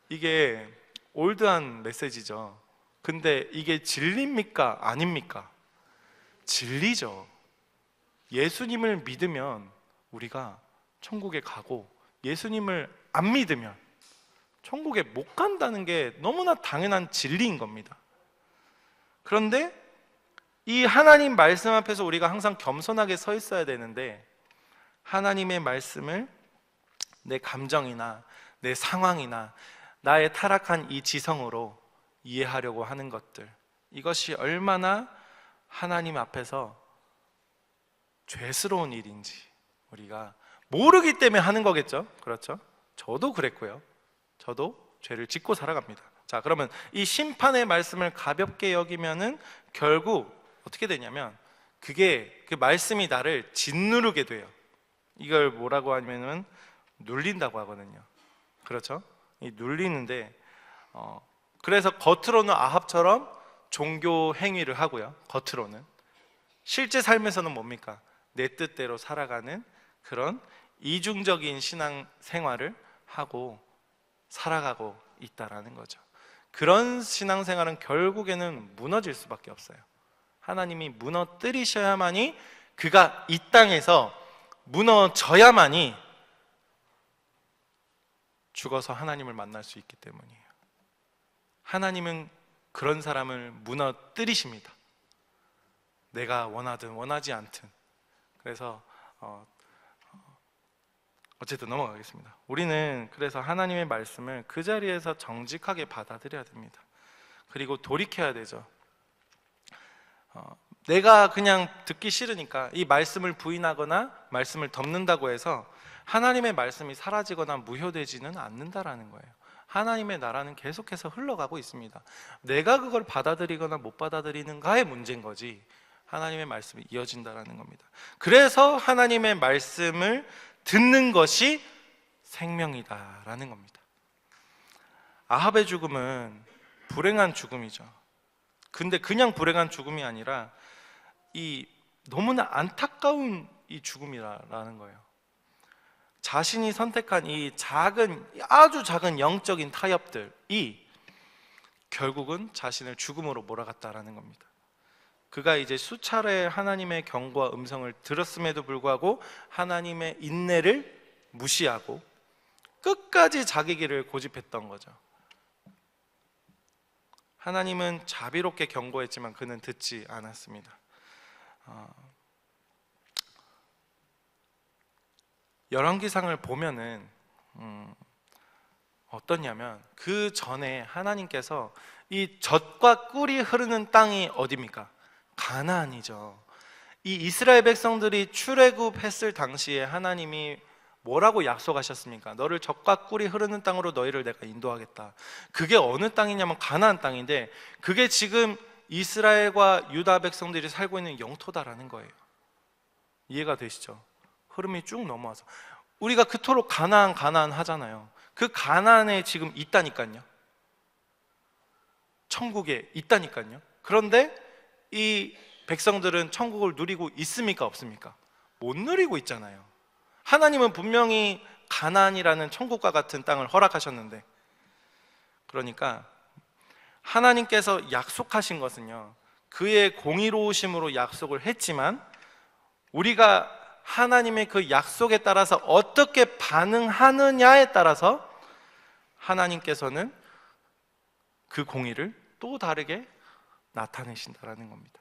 이게 올드한 메시지죠. 근데 이게 진리입니까? 아닙니까? 진리죠. 예수님을 믿으면 우리가 천국에 가고, 예수님을 안 믿으면 천국에 못 간다는 게 너무나 당연한 진리인 겁니다. 그런데 이 하나님 말씀 앞에서 우리가 항상 겸손하게 서 있어야 되는데, 하나님의 말씀을 내 감정이나 내 상황이나 나의 타락한 이 지성으로 이해하려고 하는 것들, 이것이 얼마나 하나님 앞에서 죄스러운 일인지 우리가 모르기 때문에 하는 거겠죠. 그렇죠? 저도 그랬고요. 저도 죄를 짓고 살아갑니다. 자, 그러면 이 심판의 말씀을 가볍게 여기면은 결국 어떻게 되냐면, 그 말씀이 나를 짓누르게 돼요. 이걸 뭐라고 하냐면은 눌린다고 하거든요. 그렇죠? 이 눌리는데, 그래서 겉으로는 아합처럼 종교 행위를 하고요. 겉으로는. 실제 삶에서는 뭡니까? 내 뜻대로 살아가는 그런 이중적인 신앙 생활을 하고 살아가고 있다라는 거죠. 그런 신앙생활은 결국에는 무너질 수밖에 없어요. 하나님이 무너뜨리셔야만이, 그가 이 땅에서 무너져야만이 죽어서 하나님을 만날 수 있기 때문이에요. 하나님은 그런 사람을 무너뜨리십니다. 내가 원하든 원하지 않든. 그래서 어쨌든 넘어가겠습니다. 우리는 그래서 하나님의 말씀을 그 자리에서 정직하게 받아들여야 됩니다. 그리고 돌이켜야 되죠. 내가 그냥 듣기 싫으니까 이 말씀을 부인하거나 말씀을 덮는다고 해서 하나님의 말씀이 사라지거나 무효되지는 않는다라는 거예요. 하나님의 나라는 계속해서 흘러가고 있습니다. 내가 그걸 받아들이거나 못 받아들이는가의 문제인 거지, 하나님의 말씀이 이어진다라는 겁니다. 그래서 하나님의 말씀을 듣는 것이 생명이다라는 겁니다. 아합의 죽음은 불행한 죽음이죠. 근데 그냥 불행한 죽음이 아니라 이 너무나 안타까운 이 죽음이라는 거예요. 자신이 선택한 이 아주 작은 영적인 타협들이 결국은 자신을 죽음으로 몰아갔다라는 겁니다. 그가 이제 수차례 하나님의 경고와 음성을 들었음에도 불구하고 하나님의 인내를 무시하고 끝까지 자기 길을 고집했던 거죠. 하나님은 자비롭게 경고했지만 그는 듣지 않았습니다. 열왕기상을 보면은 어떠냐면, 그 전에 하나님께서 이 젖과 꿀이 흐르는 땅이 어디입니까? 가나안이죠. 이 이스라엘 백성들이 출애굽했을 당시에 하나님이 뭐라고 약속하셨습니까? 너를 젖과 꿀이 흐르는 땅으로 너희를 내가 인도하겠다. 그게 어느 땅이냐면 가나안 땅인데, 그게 지금 이스라엘과 유다 백성들이 살고 있는 영토다라는 거예요. 이해가 되시죠? 흐름이 쭉 넘어와서 우리가 그토록 가나안 하잖아요. 그 가나안에 지금 있다니까요. 천국에 있다니까요. 그런데 이 백성들은 천국을 누리고 있습니까? 없습니까? 못 누리고 있잖아요. 하나님은 분명히 가나안이라는 천국과 같은 땅을 허락하셨는데, 그러니까 하나님께서 약속하신 것은요, 그의 공의로우심으로 약속을 했지만 우리가 하나님의 그 약속에 따라서 어떻게 반응하느냐에 따라서 하나님께서는 그 공의를 또 다르게 나타내신다라는 겁니다.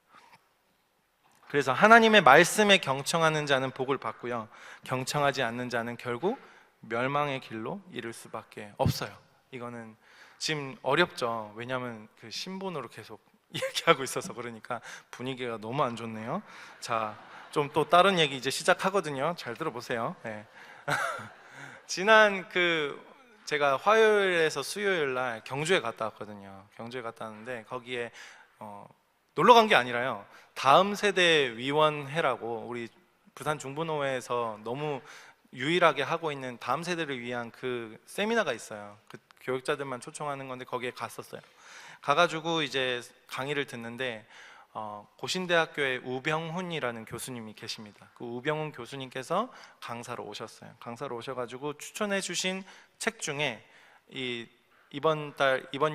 그래서 하나님의 말씀에 경청하는 자는 복을 받고요, 경청하지 않는 자는 결국 멸망의 길로 이를 수밖에 없어요. 이거는 지금 어렵죠. 왜냐하면 그 신본으로 계속 얘기하고 있어서 그러니까 분위기가 너무 안 좋네요. 자, 좀 또 다른 얘기 이제 시작하거든요. 잘 들어보세요. 네. 지난 제가 화요일에서 수요일 날 경주에 갔다 왔거든요. 경주에 갔다 왔는데 거기에 놀러 간 게 아니라요, 다음 세대 위원회라고 우리 부산 중부노회에서 너무 유일하게 하고 있는 다음 세대를 위한 그 세미나가 있어요. 그 교육자들만 초청하는 건데 거기에 갔었어요. 가가지고 이제 강의를 듣는데 고신대학교에 우병훈이라는 교수님이 계십니다. 그 우병훈 교수님께서 강사로 오셨어요. 강사로 오셔가지고 추천해 주신 책 중에 이번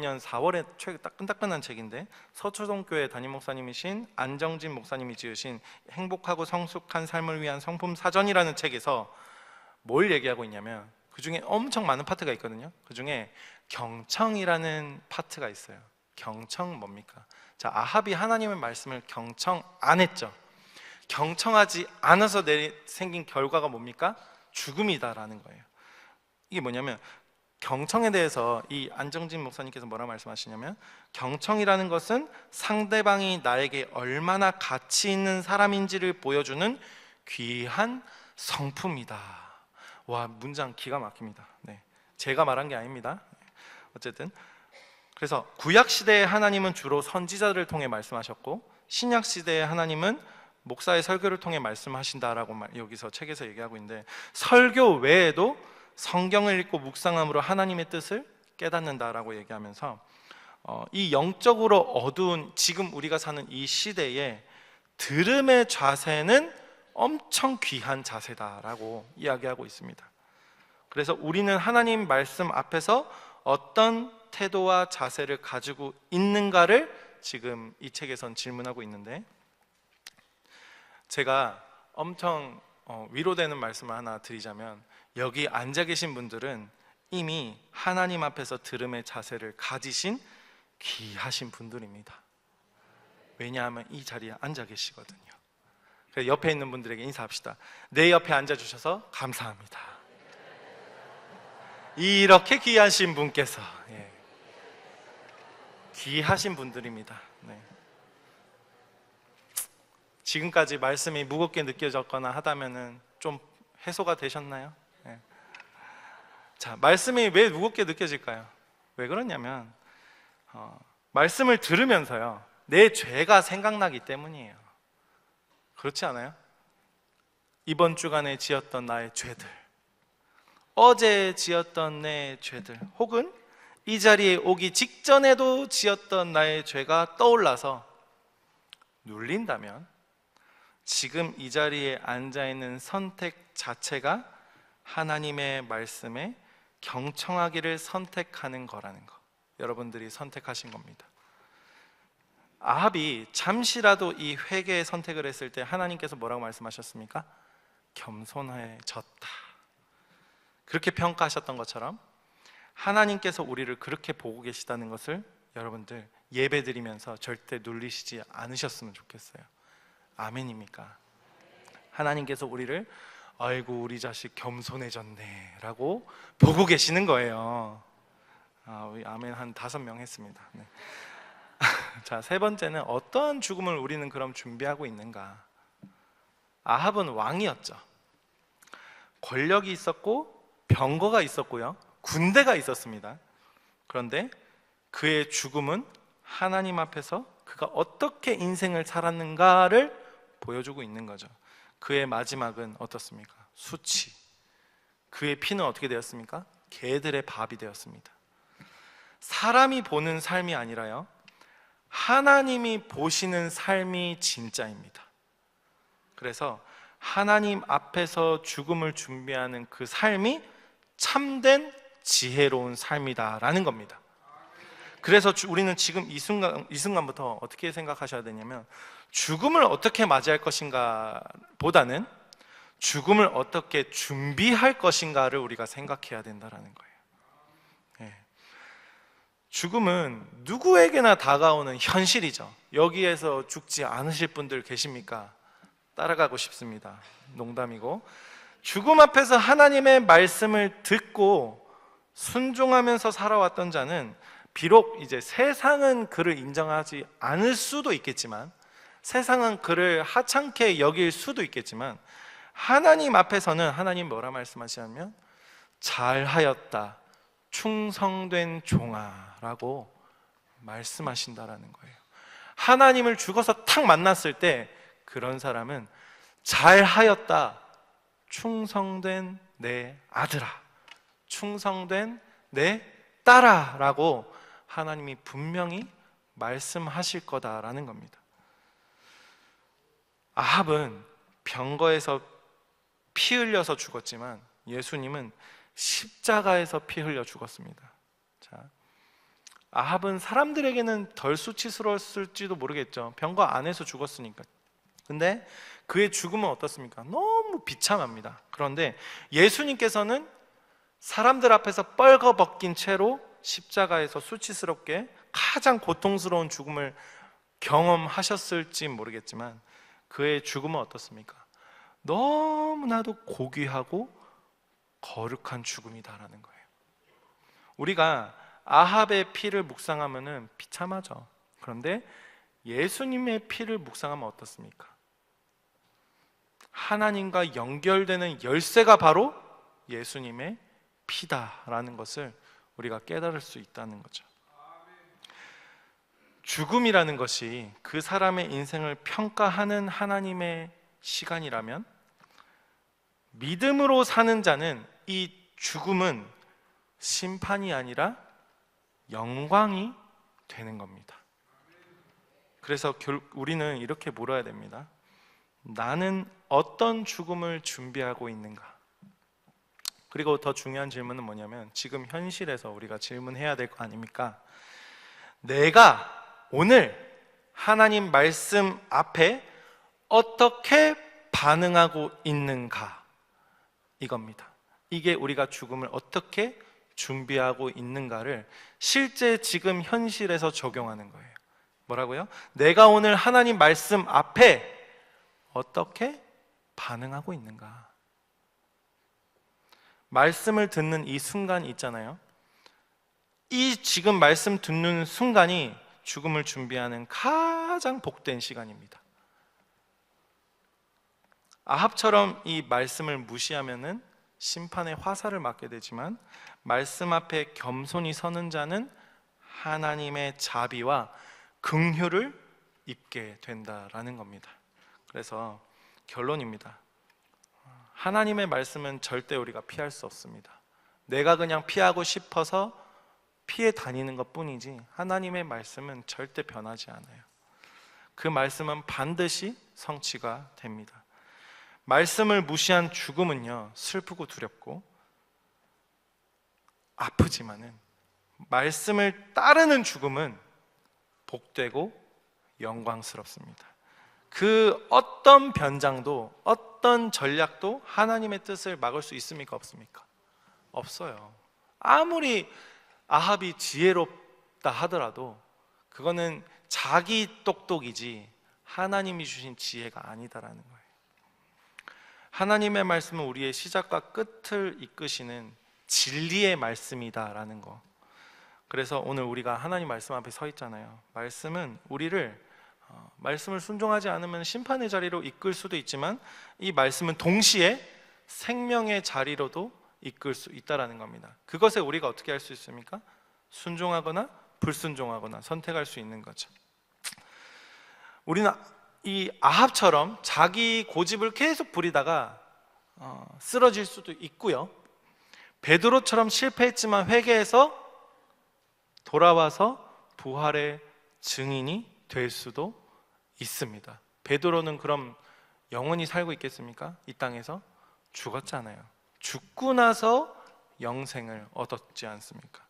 년 4월에 책 따끈따끈한 책인데, 서초동교회 담임 목사님이신 안정진 목사님이 지으신 행복하고 성숙한 삶을 위한 성품 사전이라는 책에서 뭘 얘기하고 있냐면, 그 중에 엄청 많은 파트가 있거든요. 그 중에 경청이라는 파트가 있어요. 경청 뭡니까? 자, 아합이 하나님의 말씀을 경청 안 했죠. 경청하지 않아서 생긴 결과가 뭡니까? 죽음이다라는 거예요. 이게 뭐냐면, 경청에 대해서 이 안정진 목사님께서 뭐라 말씀하시냐면, 경청이라는 것은 상대방이 나에게 얼마나 가치 있는 사람인지를 보여주는 귀한 성품이다. 와, 문장 기가 막힙니다. 네, 제가 말한 게 아닙니다. 어쨌든 그래서 구약 시대의 하나님은 주로 선지자들을 통해 말씀하셨고, 신약 시대의 하나님은 목사의 설교를 통해 말씀하신다라고 여기서 책에서 얘기하고 있는데, 설교 외에도 성경을 읽고 묵상함으로 하나님의 뜻을 깨닫는다라고 얘기하면서 이 영적으로 어두운 지금 우리가 사는 이 시대에 들음의 자세는 엄청 귀한 자세다라고 이야기하고 있습니다. 그래서 우리는 하나님 말씀 앞에서 어떤 태도와 자세를 가지고 있는가를 지금 이 책에선 질문하고 있는데, 제가 엄청 위로되는 말씀을 하나 드리자면, 여기 앉아 계신 분들은 이미 하나님 앞에서 들음의 자세를 가지신 귀하신 분들입니다. 왜냐하면 이 자리에 앉아 계시거든요. 그래서 옆에 있는 분들에게 인사합시다. 내 옆에 앉아주셔서 감사합니다. 이렇게 귀하신 분께서, 귀하신 분들입니다. 네. 지금까지 말씀이 무겁게 느껴졌거나 하다면은 좀 해소가 되셨나요? 네. 자, 말씀이 왜 무겁게 느껴질까요? 왜 그러냐면 말씀을 들으면서요, 내 죄가 생각나기 때문이에요. 그렇지 않아요? 이번 주간에 지었던 나의 죄들, 어제 지었던 내 죄들, 혹은 이 자리에 오기 직전에도 지었던 나의 죄가 떠올라서 눌린다면, 지금 이 자리에 앉아있는 선택 자체가 하나님의 말씀에 경청하기를 선택하는 거라는 거, 여러분들이 선택하신 겁니다. 아합이 잠시라도 이 회개의 선택을 했을 때 하나님께서 뭐라고 말씀하셨습니까? 겸손해졌다. 그렇게 평가하셨던 것처럼 하나님께서 우리를 그렇게 보고 계시다는 것을 여러분들 예배드리면서 절대 눌리시지 않으셨으면 좋겠어요. 아멘입니까? 하나님께서 우리를 아이고 우리 자식 겸손해졌네 라고 보고 계시는 거예요. 우리 아멘 한 5명 했습니다. 네. 자, 세 번째는 어떠한 죽음을 우리는 그럼 준비하고 있는가? 아합은 왕이었죠. 권력이 있었고 병거가 있었고요, 군대가 있었습니다. 그런데 그의 죽음은 하나님 앞에서 그가 어떻게 인생을 살았는가를 보여주고 있는 거죠. 그의 마지막은 어떻습니까? 수치. 그의 피는 어떻게 되었습니까? 개들의 밥이 되었습니다. 사람이 보는 삶이 아니라요, 하나님이 보시는 삶이 진짜입니다. 그래서 하나님 앞에서 죽음을 준비하는 그 삶이 참된 지혜로운 삶이다라는 겁니다. 그래서 우리는 지금 이 순간부터 어떻게 생각하셔야 되냐면, 죽음을 어떻게 맞이할 것인가 보다는 죽음을 어떻게 준비할 것인가를 우리가 생각해야 된다는 거예요. 죽음은 누구에게나 다가오는 현실이죠. 여기에서 죽지 않으실 분들 계십니까? 따라가고 싶습니다. 농담이고, 죽음 앞에서 하나님의 말씀을 듣고 순종하면서 살아왔던 자는 비록 이제 세상은 그를 인정하지 않을 수도 있겠지만, 세상은 그를 하찮게 여길 수도 있겠지만, 하나님 앞에서는 하나님 뭐라 말씀하시냐면 잘하였다 충성된 종아라고 말씀하신다라는 거예요. 하나님을 죽어서 탁 만났을 때 그런 사람은 잘하였다 충성된 내 아들아, 충성된 내 딸아라고 하나님이 분명히 말씀하실 거다라는 겁니다. 아합은 병거에서 피 흘려서 죽었지만 예수님은 십자가에서 피 흘려 죽었습니다. 자, 아합은 사람들에게는 덜 수치스러웠을지도 모르겠죠. 병거 안에서 죽었으니까. 근데 그의 죽음은 어떻습니까? 너무 비참합니다. 그런데 예수님께서는 사람들 앞에서 뻘거벗긴 채로 십자가에서 수치스럽게 가장 고통스러운 죽음을 경험하셨을지 모르겠지만 그의 죽음은 어떻습니까? 너무나도 고귀하고 거룩한 죽음이다라는 거예요. 우리가 아합의 피를 묵상하면 비참하죠. 그런데 예수님의 피를 묵상하면 어떻습니까? 하나님과 연결되는 열쇠가 바로 예수님의 피다라는 것을 우리가 깨달을 수 있다는 거죠. 죽음이라는 것이 그 사람의 인생을 평가하는 하나님의 시간이라면 믿음으로 사는 자는 이 죽음은 심판이 아니라 영광이 되는 겁니다. 그래서 우리는 이렇게 물어야 됩니다. 나는 어떤 죽음을 준비하고 있는가? 그리고 더 중요한 질문은 뭐냐면 지금 현실에서 우리가 질문해야 될 거 아닙니까? 내가 오늘 하나님 말씀 앞에 어떻게 반응하고 있는가? 이겁니다. 이게 우리가 죽음을 어떻게 준비하고 있는가를 실제 지금 현실에서 적용하는 거예요. 뭐라고요? 내가 오늘 하나님 말씀 앞에 어떻게 반응하고 있는가? 말씀을 듣는 이 순간 있잖아요. 이 지금 말씀 듣는 순간이 죽음을 준비하는 가장 복된 시간입니다. 아합처럼 이 말씀을 무시하면은 심판의 화살을 맞게 되지만 말씀 앞에 겸손히 서는 자는 하나님의 자비와 긍휼을 입게 된다라는 겁니다. 그래서 결론입니다. 하나님의 말씀은 절대 우리가 피할 수 없습니다. 내가 그냥 피하고 싶어서 피해 다니는 것 뿐이지 하나님의 말씀은 절대 변하지 않아요. 그 말씀은 반드시 성취가 됩니다. 말씀을 무시한 죽음은요, 슬프고 두렵고 아프지만은 말씀을 따르는 죽음은 복되고 영광스럽습니다. 그 어떤 변장도 어떤 전략도 하나님의 뜻을 막을 수 있습니까? 없습니까? 없어요. 아무리 아합이 지혜롭다 하더라도 그거는 자기 똑똑이지 하나님이 주신 지혜가 아니다라는 거예요. 하나님의 말씀은 우리의 시작과 끝을 이끄시는 진리의 말씀이다라는 거. 그래서 오늘 우리가 하나님 말씀 앞에 서 있잖아요. 말씀은 우리를 말씀을 순종하지 않으면 심판의 자리로 이끌 수도 있지만 이 말씀은 동시에 생명의 자리로도 이끌 수 있다라는 겁니다. 그것에 우리가 어떻게 할 수 있습니까? 순종하거나 불순종하거나 선택할 수 있는 거죠. 우리는 이 아합처럼 자기 고집을 계속 부리다가 쓰러질 수도 있고요. 베드로처럼 실패했지만 회개해서 돌아와서 부활의 증인이 될 수도 있습니다. 베드로는 그럼 영원히 살고 있겠습니까? 이 땅에서 죽었잖아요. 죽고 나서 영생을 얻었지 않습니까?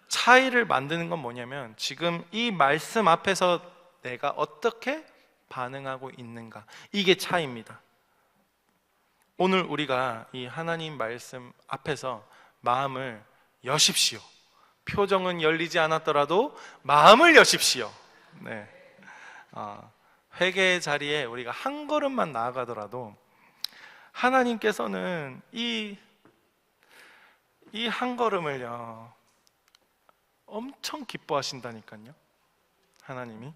차이를 만드는 건 뭐냐면 지금 이 말씀 앞에서 내가 어떻게 반응하고 있는가, 이게 차이입니다. 오늘 우리가 이 하나님 말씀 앞에서 마음을 여십시오. 표정은 열리지 않았더라도 마음을 여십시오. 네. 회개의 자리에 우리가 한 걸음만 나아가더라도 하나님께서는 이 한 걸음을요 엄청 기뻐하신다니까요. 하나님이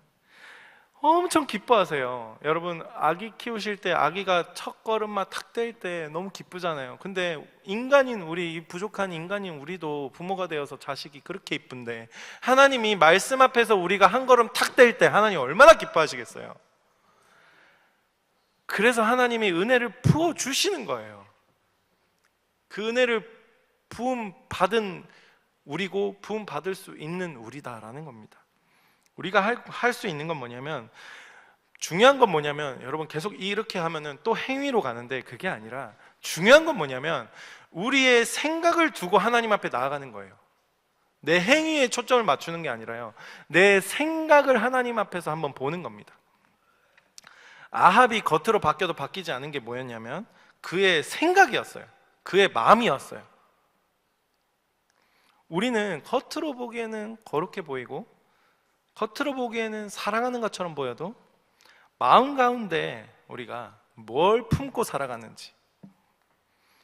엄청 기뻐하세요. 여러분 아기 키우실 때 아기가 첫 걸음만 탁 뗄 때 너무 기쁘잖아요. 근데 인간인 우리, 부족한 인간인 우리도 부모가 되어서 자식이 그렇게 이쁜데 하나님이 말씀 앞에서 우리가 한 걸음 탁 뗄 때 하나님 얼마나 기뻐하시겠어요. 그래서 하나님이 은혜를 부어주시는 거예요. 그 은혜를 부음 받은 우리고 부음 받을 수 있는 우리다라는 겁니다. 우리가 할 수 있는 건 뭐냐면, 중요한 건 뭐냐면, 여러분 계속 이렇게 하면은 또 행위로 가는데, 그게 아니라 중요한 건 뭐냐면 우리의 생각을 두고 하나님 앞에 나아가는 거예요. 내 행위에 초점을 맞추는 게 아니라요, 내 생각을 하나님 앞에서 한번 보는 겁니다. 아합이 겉으로 바뀌어도 바뀌지 않은 게 뭐였냐면 그의 생각이었어요. 그의 마음이었어요. 우리는 겉으로 보기에는 거룩해 보이고 겉으로 보기에는 사랑하는 것처럼 보여도 마음 가운데 우리가 뭘 품고 살아가는지,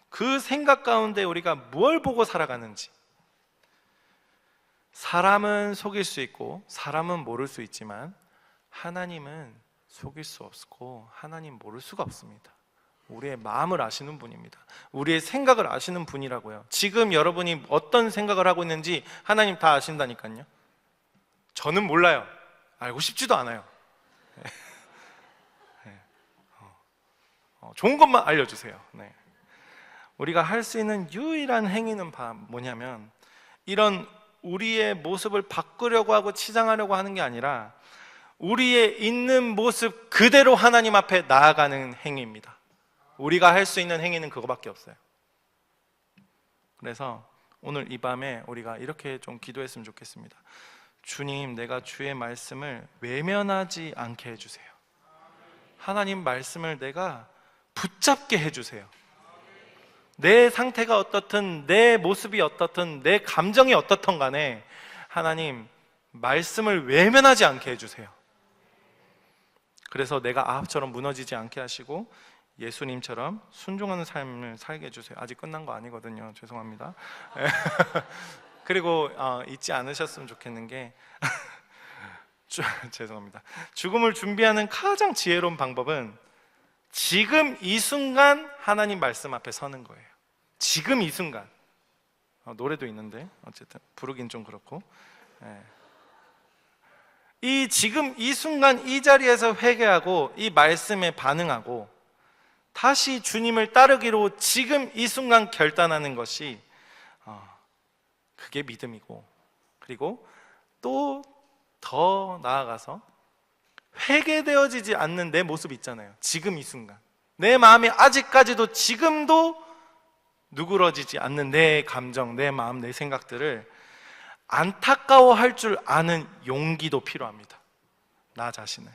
그 생각 가운데 우리가 뭘 보고 살아가는지. 사람은 속일 수 있고 사람은 모를 수 있지만 하나님은 속일 수 없고 하나님 모를 수가 없습니다. 우리의 마음을 아시는 분입니다. 우리의 생각을 아시는 분이라고요. 지금 여러분이 어떤 생각을 하고 있는지 하나님 다 아신다니까요. 저는 몰라요. 알고 싶지도 않아요. 좋은 것만 알려주세요. 네. 우리가 할 수 있는 유일한 행위는 뭐냐면, 이런 우리의 모습을 바꾸려고 하고 치장하려고 하는 게 아니라 우리의 있는 모습 그대로 하나님 앞에 나아가는 행위입니다. 우리가 할 수 있는 행위는 그거밖에 없어요. 그래서 오늘 이 밤에 우리가 이렇게 좀 기도했으면 좋겠습니다. 주님, 내가 주의 말씀을 외면하지 않게 해주세요. 하나님 말씀을 내가 붙잡게 해주세요. 내 상태가 어떻든, 내 모습이 어떻든, 내 감정이 어떻든 간에 하나님 말씀을 외면하지 않게 해주세요. 그래서 내가 아합처럼 무너지지 않게 하시고 예수님처럼 순종하는 삶을 살게 해주세요. 아직 끝난 거 아니거든요. 죄송합니다. 그리고 잊지 않으셨으면 좋겠는 게 죄송합니다. 죽음을 준비하는 가장 지혜로운 방법은 지금 이 순간 하나님 말씀 앞에 서는 거예요. 지금 이 순간. 노래도 있는데 어쨌든 부르긴 좀 그렇고, 이 지금 이 순간 이 자리에서 회개하고 이 말씀에 반응하고 다시 주님을 따르기로 지금 이 순간 결단하는 것이 그게 믿음이고, 그리고 또 더 나아가서 회개되어지지 않는 내 모습 있잖아요. 지금 이 순간 내 마음이 아직까지도 지금도 누그러지지 않는 내 감정, 내 마음, 내 생각들을 안타까워할 줄 아는 용기도 필요합니다. 나 자신을.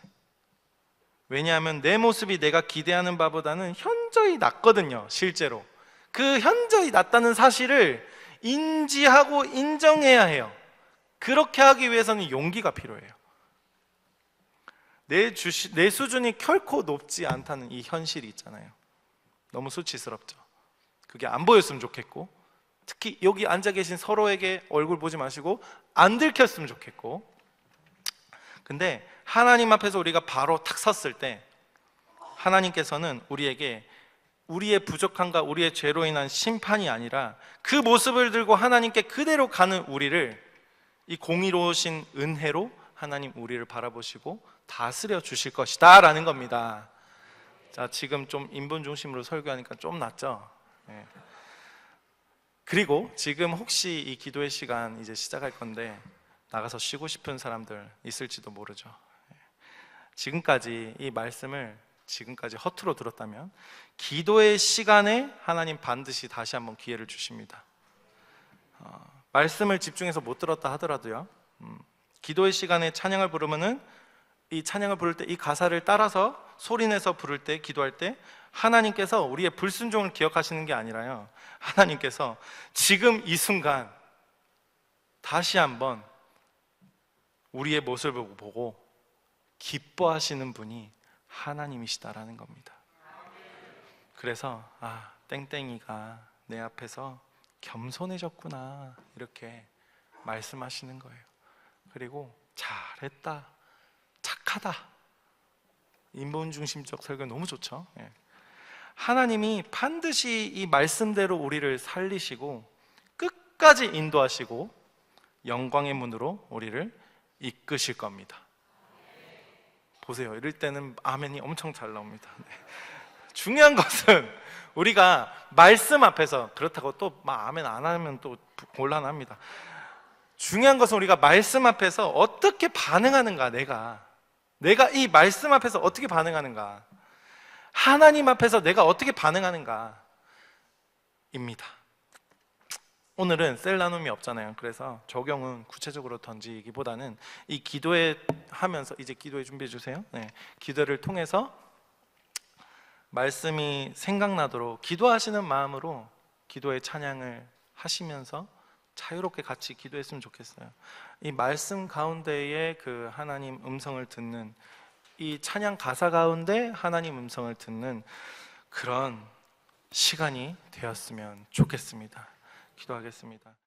왜냐하면 내 모습이 내가 기대하는 바보다는 현저히 낫거든요. 실제로 그 현저히 낫다는 사실을 인지하고 인정해야 해요. 그렇게 하기 위해서는 용기가 필요해요. 내 수준이 결코 높지 않다는 이 현실이 있잖아요. 너무 수치스럽죠. 그게 안 보였으면 좋겠고, 특히 여기 앉아 계신 서로에게 얼굴 보지 마시고 안 들켰으면 좋겠고. 근데 하나님 앞에서 우리가 바로 탁 섰을 때 하나님께서는 우리에게 우리의 부족함과 우리의 죄로 인한 심판이 아니라 그 모습을 들고 하나님께 그대로 가는 우리를 이 공의로우신 은혜로 하나님 우리를 바라보시고 다스려 주실 것이다 라는 겁니다. 자, 지금 좀 인본 중심으로 설교하니까 좀 낫죠? 네. 그리고 지금 혹시 이 기도의 시간 이제 시작할 건데 나가서 쉬고 싶은 사람들 있을지도 모르죠. 지금까지 이 말씀을 지금까지 허투루 들었다면 기도의 시간에 하나님 반드시 다시 한번 기회를 주십니다. 말씀을 집중해서 못 들었다 하더라도요, 기도의 시간에 찬양을 부르면은 이 찬양을 부를 때 이 가사를 따라서 소리내서 부를 때, 기도할 때 하나님께서 우리의 불순종을 기억하시는 게 아니라요, 하나님께서 지금 이 순간 다시 한번 우리의 모습을 보고 기뻐하시는 분이 하나님이시다라는 겁니다. 그래서 땡땡이가 내 앞에서 겸손해졌구나 이렇게 말씀하시는 거예요. 그리고 잘했다, 착하다. 인본중심적 설교 너무 좋죠. 하나님이 반드시 이 말씀대로 우리를 살리시고 끝까지 인도하시고 영광의 문으로 우리를 이끄실 겁니다. 보세요. 이럴 때는 아멘이 엄청 잘 나옵니다. 중요한 것은 우리가 말씀 앞에서, 그렇다고 또 아멘 안 하면 또 곤란합니다. 중요한 것은 우리가 말씀 앞에서 어떻게 반응하는가, 내가 이 말씀 앞에서 어떻게 반응하는가, 하나님 앞에서 내가 어떻게 반응하는가 입니다. 오늘은 셀 나눔이 없잖아요. 그래서 적용은 구체적으로 던지기보다는 이 기도에 하면서, 이제 기도에 준비해 주세요. 네, 기도를 통해서 말씀이 생각나도록 기도하시는 마음으로 기도의 찬양을 하시면서 자유롭게 같이 기도했으면 좋겠어요. 이 말씀 가운데에 그 하나님 음성을 듣는, 이 찬양 가사 가운데 하나님 음성을 듣는 그런 시간이 되었으면 좋겠습니다. 기도하겠습니다.